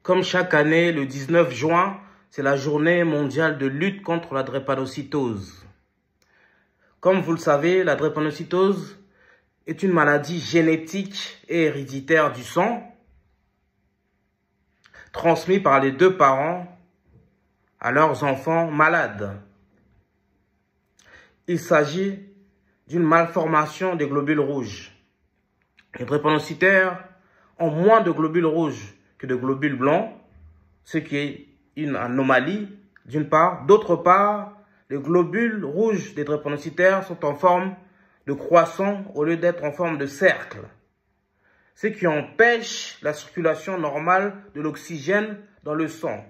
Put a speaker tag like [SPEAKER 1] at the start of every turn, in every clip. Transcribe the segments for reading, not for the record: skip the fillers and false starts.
[SPEAKER 1] Comme chaque année, le 19 juin, c'est la journée mondiale de lutte contre la drépanocytose. Comme vous le savez, la drépanocytose est une maladie génétique et héréditaire du sang, transmise par les deux parents à leurs enfants malades. Il s'agit d'une malformation des globules rouges. Les drépanocytaires ont moins de globules rouges que de globules blancs, ce qui est une anomalie d'une part. D'autre part, les globules rouges des drépanocytaires sont en forme de croissant au lieu d'être en forme de cercle, ce qui empêche la circulation normale de l'oxygène dans le sang.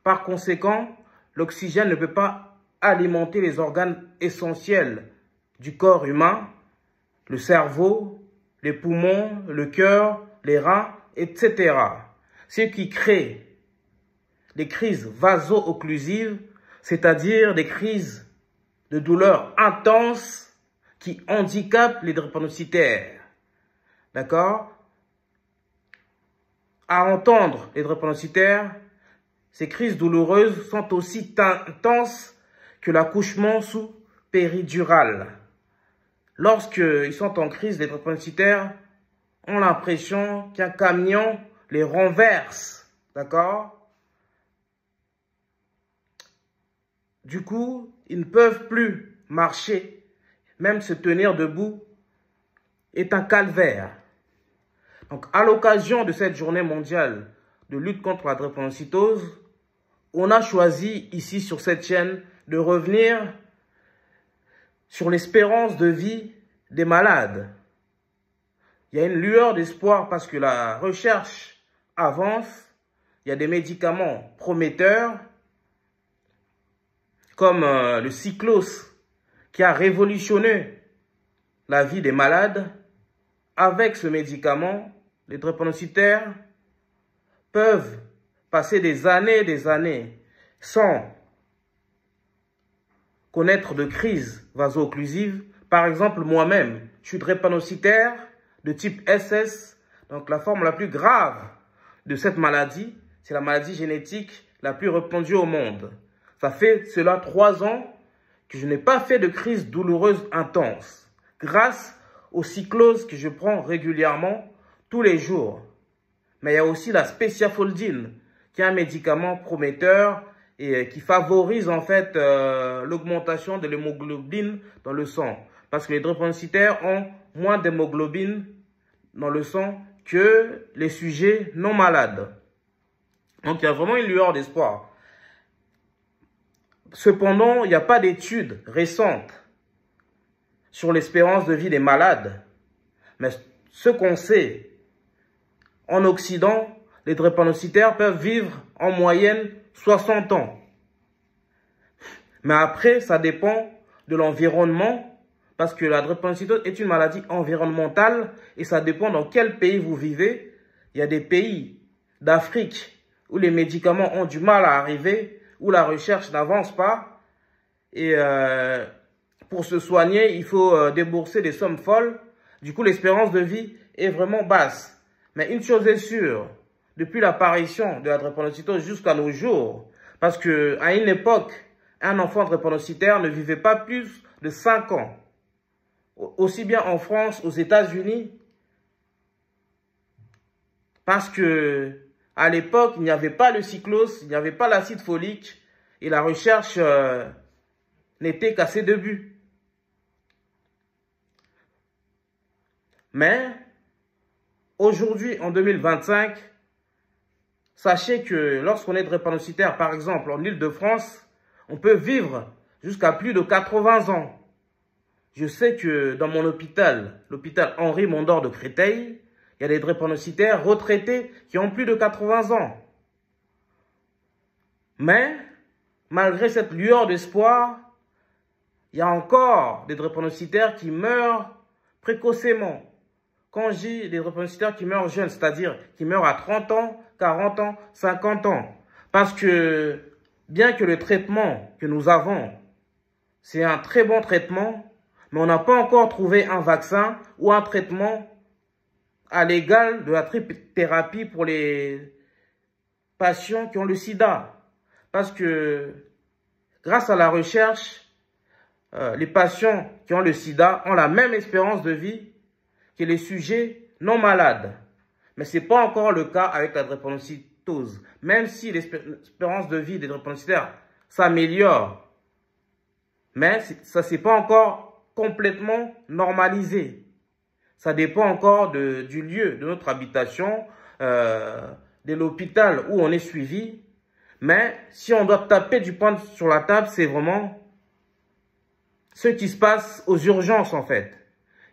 [SPEAKER 1] Par conséquent, l'oxygène ne peut pas alimenter les organes essentiels du corps humain, le cerveau, les poumons, le cœur, les reins, etc. Ce qui crée des crises vaso-occlusives, c'est-à-dire des crises de douleur intenses qui handicapent les drépanocytaires. D'accord? À entendre les drépanocytaires, ces crises douloureuses sont aussi intenses que l'accouchement sous péridurale. Lorsqu'ils sont en crise, les drépanocytaires ont l'impression qu'un camion les renverse. D'accord? Du coup, ils ne peuvent plus marcher. Même se tenir debout est un calvaire. Donc, à l'occasion de cette journée mondiale de lutte contre la drépanocytose, on a choisi ici sur cette chaîne de revenir sur l'espérance de vie des malades. Il y a une lueur d'espoir parce que la recherche avance. Il y a des médicaments prometteurs comme le cyclose qui a révolutionné la vie des malades. Avec ce médicament, les drépanocytaires peuvent passer des années sans connaître de crise vaso-occlusive. Par exemple, moi-même, je suis drépanocytaire de type SS, donc la forme la plus grave de cette maladie. C'est la maladie génétique la plus répandue au monde. Ça fait cela 3 ans que je n'ai pas fait de crise douloureuse intense, grâce au cyclose que je prends régulièrement tous les jours. Mais il y a aussi la spéciafoldine, qui est un médicament prometteur et qui favorise en fait l'augmentation de l'hémoglobine dans le sang. Parce que les drépanocytaires ont moins d'hémoglobine dans le sang que les sujets non malades. Donc il y a vraiment une lueur d'espoir. Cependant, il n'y a pas d'études récentes sur l'espérance de vie des malades. Mais ce qu'on sait, en Occident, les drépanocytaires peuvent vivre en moyenne 60 ans. Mais après, ça dépend de l'environnement, parce que la drépanocytose est une maladie environnementale et ça dépend dans quel pays vous vivez. Il y a des pays d'Afrique où les médicaments ont du mal à arriver, où la recherche n'avance pas. Et pour se soigner, il faut débourser des sommes folles. Du coup, l'espérance de vie est vraiment basse. Mais une chose est sûre, depuis l'apparition de la drépanocytose jusqu'à nos jours, parce qu'à une époque, un enfant drépanocytaire ne vivait pas plus de 5 ans. Aussi bien en France, aux États-Unis, parce que à l'époque, il n'y avait pas le cyclose, il n'y avait pas l'acide folique, et la recherche n'était qu'à ses débuts. Mais aujourd'hui, en 2025, sachez que lorsqu'on est drépanocytaire, par exemple en Île-de-France, on peut vivre jusqu'à plus de 80 ans. Je sais que dans mon hôpital, l'hôpital Henri Mondor de Créteil, il y a des drépanocytaires retraités qui ont plus de 80 ans. Mais, malgré cette lueur d'espoir, il y a encore des drépanocytaires qui meurent précocement. Quand je dis des drépanocytaires qui meurent jeunes, c'est-à-dire qui meurent à 30 ans, 40 ans, 50 ans. Parce que, bien que le traitement que nous avons, c'est un très bon traitement, mais on n'a pas encore trouvé un vaccin ou un traitement à l'égal de la trithérapie pour les patients qui ont le sida. Parce que grâce à la recherche, les patients qui ont le sida ont la même espérance de vie que les sujets non malades. Mais ce n'est pas encore le cas avec la drépanocytose. Même si l'espérance de vie des drépanocytaires s'améliore, mais ça ne s'est pas encore complètement normalisé. Ça dépend encore du lieu de notre habitation, de l'hôpital où on est suivi. Mais si on doit taper du poing sur la table, c'est vraiment ce qui se passe aux urgences en fait.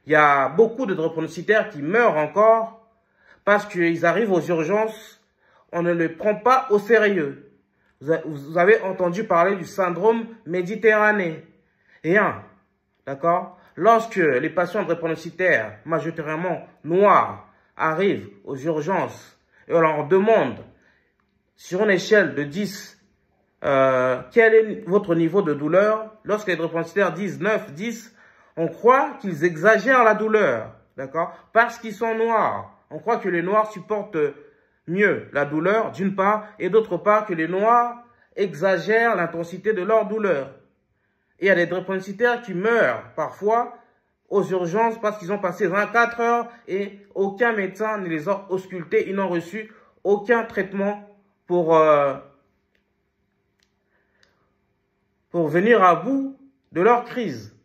[SPEAKER 1] Il y a beaucoup de drépanocytaires qui meurent encore parce qu'ils arrivent aux urgences, on ne les prend pas au sérieux. Vous avez entendu parler du syndrome méditerranéen, d'accord? Lorsque les patients drépanocytaires, majoritairement noirs, arrivent aux urgences et on leur demande, sur une échelle de 10, quel est votre niveau de douleur? Lorsque les drépanocytaires disent 9, 10, on croit qu'ils exagèrent la douleur, d'accord? Parce qu'ils sont noirs. On croit que les noirs supportent mieux la douleur, d'une part, et d'autre part, que les noirs exagèrent l'intensité de leur douleur. Et il y a des drépanocytaires qui meurent parfois aux urgences parce qu'ils ont passé 24 heures et aucun médecin ne les a auscultés, ils n'ont reçu aucun traitement pour venir à bout de leur crise.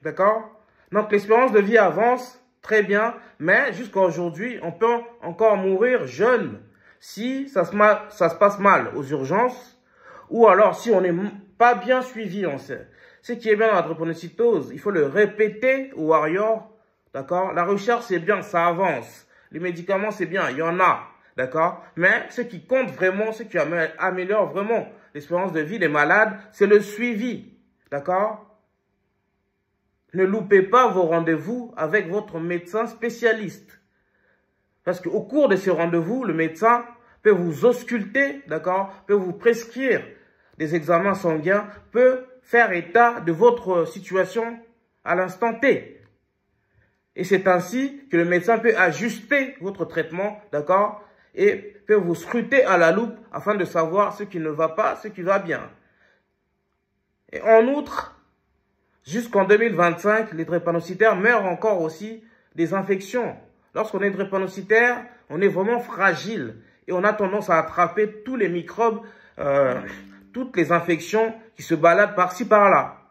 [SPEAKER 1] D'accord? Donc l'espérance de vie avance très bien, mais jusqu'à aujourd'hui, on peut encore mourir jeune si ça se passe mal aux urgences ou alors si on n'est pas bien suivi. Ce qui est bien dans la drépanocytose, il faut le répéter aux warriors. D'accord? La recherche, c'est bien, ça avance. Les médicaments, c'est bien, il y en a. D'accord? Mais ce qui compte vraiment, ce qui améliore vraiment l'espérance de vie des malades, c'est le suivi. D'accord? Ne loupez pas vos rendez-vous avec votre médecin spécialiste. Parce qu'au cours de ces rendez-vous, le médecin peut vous ausculter, d'accord? Peut vous prescrire des examens sanguins, peut faire état de votre situation à l'instant T. Et c'est ainsi que le médecin peut ajuster votre traitement, d'accord? Et peut vous scruter à la loupe afin de savoir ce qui ne va pas, ce qui va bien. Et en outre, jusqu'en 2025, les drépanocytaires meurent encore aussi des infections. Lorsqu'on est drépanocytaire, on est vraiment fragile et on a tendance à attraper tous les microbes, toutes les infections qui se baladent par-ci, par-là.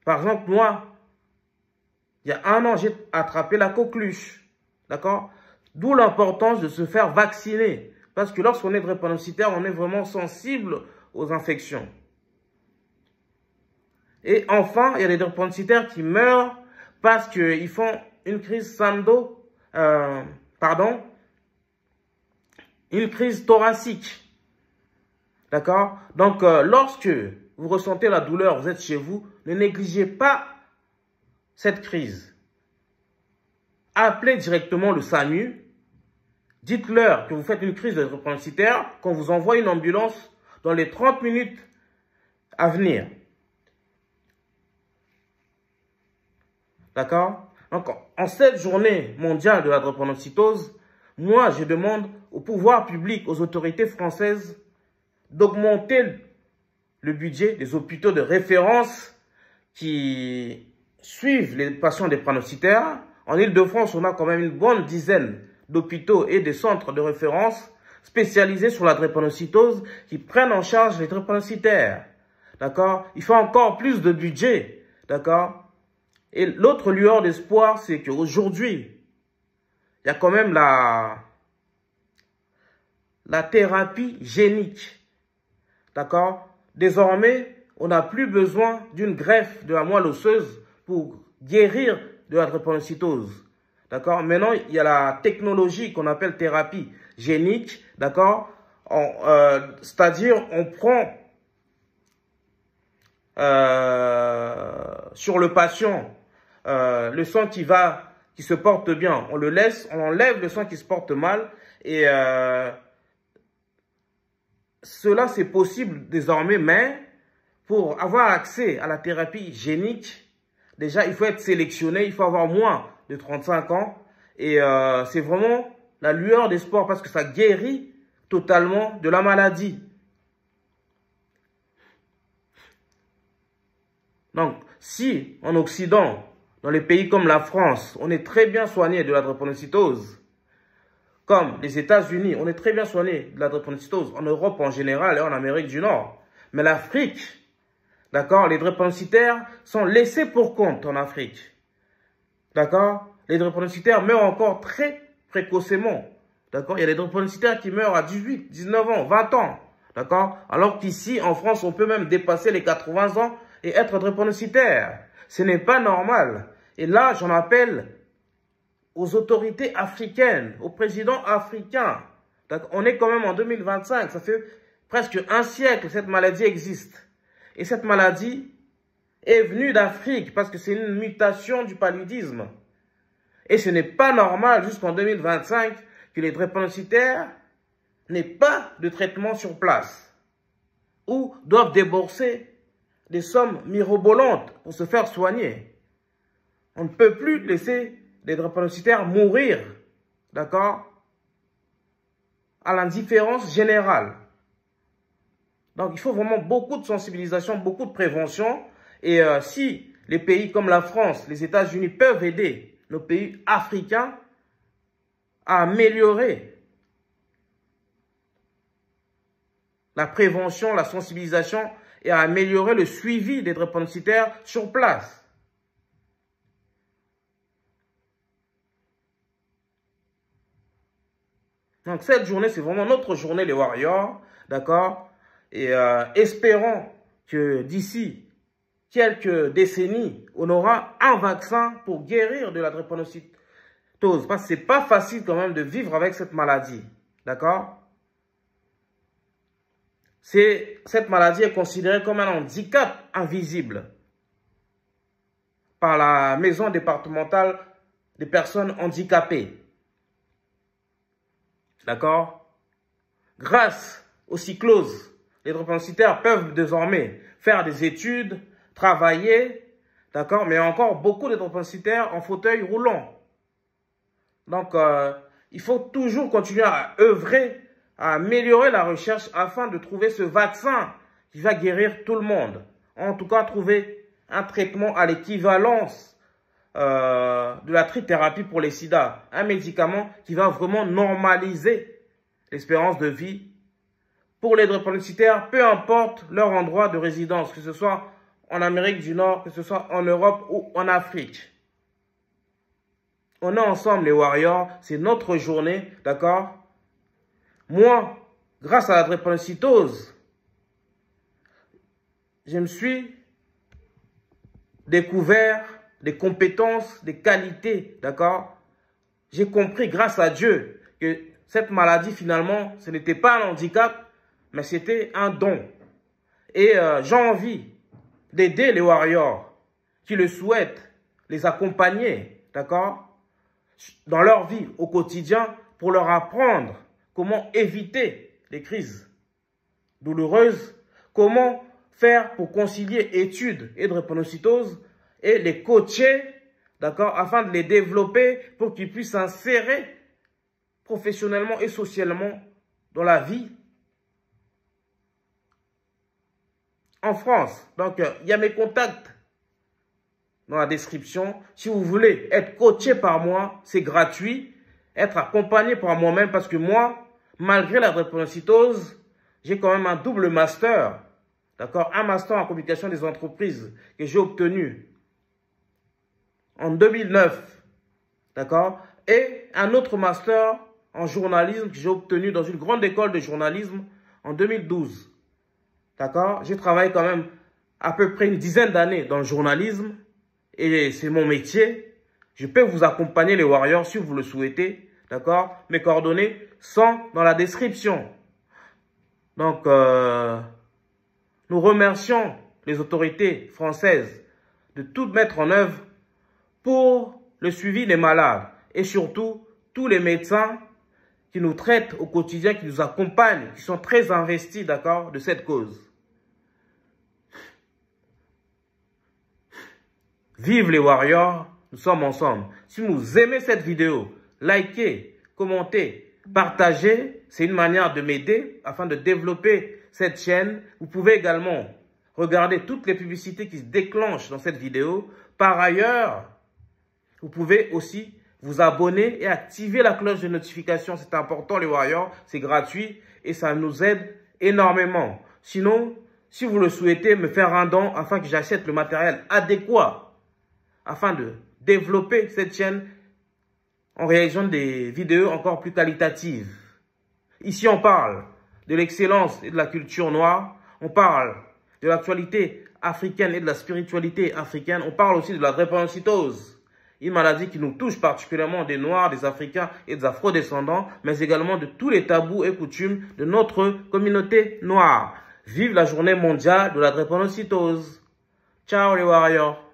[SPEAKER 1] Par exemple, moi, il y a 1 an, j'ai attrapé la coqueluche. D'accord? D'où l'importance de se faire vacciner. Parce que lorsqu'on est drépanocytaire, on est vraiment sensible aux infections. Et enfin, il y a des drépanocytaires qui meurent parce qu'ils font une crise une crise thoracique. D'accord? Donc, lorsque vous ressentez la douleur, vous êtes chez vous, ne négligez pas cette crise. Appelez directement le SAMU. Dites-leur que vous faites une crise de drépanocytaire, qu'on vous envoie une ambulance dans les 30 minutes à venir. D'accord? Donc, en cette journée mondiale de la drépanocytose, moi, je demande au pouvoir public, aux autorités françaises, d'augmenter le budget des hôpitaux de référence qui suivent les patients drépanocytaires. En Île-de-France, on a quand même une bonne dizaine d'hôpitaux et de centres de référence spécialisés sur la drépanocytose qui prennent en charge les drépanocytaires. D'accord? Il faut encore plus de budget. D'accord? Et l'autre lueur d'espoir, c'est qu'aujourd'hui, il y a quand même la thérapie génique. D'accord? Désormais, on n'a plus besoin d'une greffe de la moelle osseuse pour guérir de la drépanocytose. D'accord? Maintenant, il y a la technologie qu'on appelle thérapie génique. D'accord? C'est-à-dire, on prend sur le patient le sang qui se porte bien. On le laisse, on enlève le sang qui se porte mal. Et cela, c'est possible désormais, mais pour avoir accès à la thérapie génique, déjà, il faut être sélectionné, il faut avoir moins de 35 ans. Et c'est vraiment la lueur d'espoir parce que ça guérit totalement de la maladie. Donc, si en Occident, dans les pays comme la France, on est très bien soigné de la drépanocytose, comme les États-Unis, on est très bien soigné de la drépanocytose, en Europe en général et en Amérique du Nord. Mais l'Afrique, d'accord, les drépanocytaires sont laissés pour compte en Afrique. D'accord? Les drépanocytaires meurent encore très précocement. D'accord? Il y a des drépanocytaires qui meurent à 18, 19 ans, 20 ans. D'accord? Alors qu'ici, en France, on peut même dépasser les 80 ans et être drépanocytaire. Ce n'est pas normal. Et là, j'en appelle aux autorités africaines, aux présidents africains. On est quand même en 2025, ça fait presque un siècle que cette maladie existe. Et cette maladie est venue d'Afrique parce que c'est une mutation du paludisme. Et ce n'est pas normal jusqu'en 2025 que les drépanocytaires n'aient pas de traitement sur place ou doivent débourser des sommes mirobolantes pour se faire soigner. On ne peut plus laisser les drépanocytaires mourir, d'accord, à l'indifférence générale. Donc, il faut vraiment beaucoup de sensibilisation, beaucoup de prévention. Et si les pays comme la France, les États-Unis peuvent aider nos pays africains à améliorer la prévention, la sensibilisation et à améliorer le suivi des drépanocytaires sur place. Donc, cette journée, c'est vraiment notre journée, les Warriors, d'accord? Et espérons que d'ici quelques décennies, on aura un vaccin pour guérir de la drépanocytose. Parce que ce n'est pas facile quand même de vivre avec cette maladie, d'accord? Cette maladie est considérée comme un handicap invisible par la maison départementale des personnes handicapées. D'accord? Grâce aux cycloses, les drépanocytaires peuvent désormais faire des études, travailler, d'accord? Mais il y a encore beaucoup de drépanocytaires en fauteuil roulant. Donc, il faut toujours continuer à œuvrer, à améliorer la recherche afin de trouver ce vaccin qui va guérir tout le monde. En tout cas, trouver un traitement à l'équivalence de la trithérapie pour les sida. Un médicament qui va vraiment normaliser l'espérance de vie pour les drépanocytaires, peu importe leur endroit de résidence, que ce soit en Amérique du Nord, que ce soit en Europe ou en Afrique. On est ensemble les Warriors, c'est notre journée, d'accord? Moi, grâce à la drépanocytose, je me suis découvert des compétences, des qualités, d'accord? J'ai compris grâce à Dieu que cette maladie finalement, ce n'était pas un handicap, mais c'était un don. Et j'ai envie d'aider les Warriors qui le souhaitent, les accompagner, d'accord? Dans leur vie au quotidien pour leur apprendre comment éviter les crises douloureuses, comment faire pour concilier études et drépanocytose et les coacher, d'accord, afin de les développer pour qu'ils puissent s'insérer professionnellement et socialement dans la vie en France. Donc, il y a mes contacts dans la description. Si vous voulez être coaché par moi, c'est gratuit. Être accompagné par moi-même parce que moi, malgré la drépanocytose, j'ai quand même un double master. D'accord? Un master en communication des entreprises que j'ai obtenu en 2009. D'accord? Et un autre master en journalisme que j'ai obtenu dans une grande école de journalisme en 2012. D'accord? J'ai travaillé quand même à peu près une dizaine d'années dans le journalisme. Et c'est mon métier. Je peux vous accompagner les Warriors si vous le souhaitez. D'accord? Mes coordonnées sont dans la description. Donc, nous remercions les autorités françaises de tout mettre en œuvre pour le suivi des malades. Et surtout, tous les médecins qui nous traitent au quotidien, qui nous accompagnent, qui sont très investis, d'accord, de cette cause. Vive les Warriors, nous sommes ensemble. Si vous aimez cette vidéo, likez, commentez, Partager, c'est une manière de m'aider afin de développer cette chaîne. Vous pouvez également regarder toutes les publicités qui se déclenchent dans cette vidéo. Par ailleurs, vous pouvez aussi vous abonner et activer la cloche de notification. C'est important les Warriors, c'est gratuit et ça nous aide énormément. Sinon, si vous le souhaitez, me faire un don afin que j'achète le matériel adéquat afin de développer cette chaîne en réalisant des vidéos encore plus qualitatives. Ici, on parle de l'excellence et de la culture noire. On parle de l'actualité africaine et de la spiritualité africaine. On parle aussi de la drépanocytose, une maladie qui nous touche particulièrement des Noirs, des Africains et des Afro-descendants, mais également de tous les tabous et coutumes de notre communauté noire. Vive la journée mondiale de la drépanocytose. Ciao les Warriors.